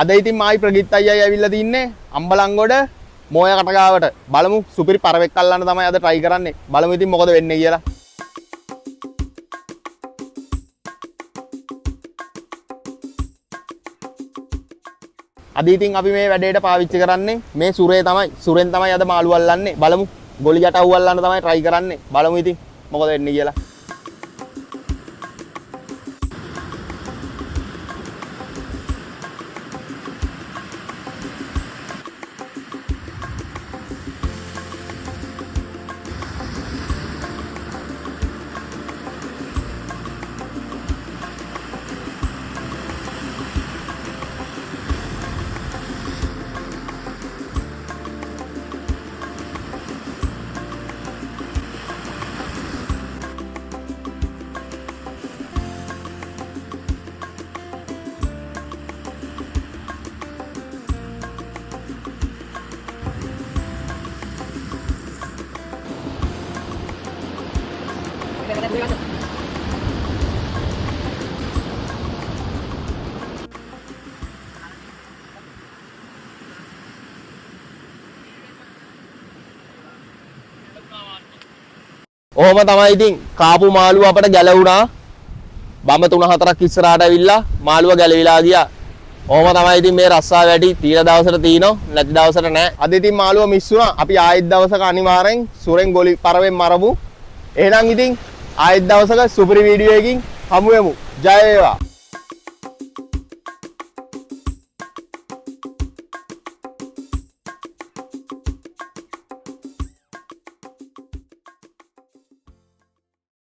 අද ඉතින් මායි ප්‍රගීත් අයියයි ඇවිල්ලා තින්නේ අම්බලන්ගොඩ මෝය කටගාවට. බලමු සුපිරි පරවෙක් අල්ලන්න තමයි අද try කරන්නේ. බලමු ඉතින් මොකද වෙන්නේ කියලා. අද ඉතින් අපි මේ වැඩේට පාවිච්චි කරන්නේ මේ සුරේ තමයි. සුරෙන් තමයි අද මාළු අල්ලන්නේ. බලමු. ගොලි ජටව් අල්ලන්න තමයි try කරන්නේ. බලමු ඉතින් මොකද වෙන්නේ කියලා. ඔහොම තමයි ඉතින් කාපු මාළුව අපට ගැලවුණා. බඹ 3-4ක් ඉස්සරහට ඇවිල්ලා මාළුව ගැලවිලා ගියා. ඔහොම තමයි ඉතින් මේ රස්සා වැඩි තීර දවසට තිනෝ නැති දවසට නැහැ. අද ඉතින් මාළුව මිස් වුණා. අපි ආයෙත් දවසක අනිවාර්යෙන් සුරෙන් ගොලි පරවෙන් මරමු. එහෙනම් ඉතින් ආයෙත් දවසක සුපිරි වීඩියෝ එකකින් හමු වෙමු. ජය වේවා.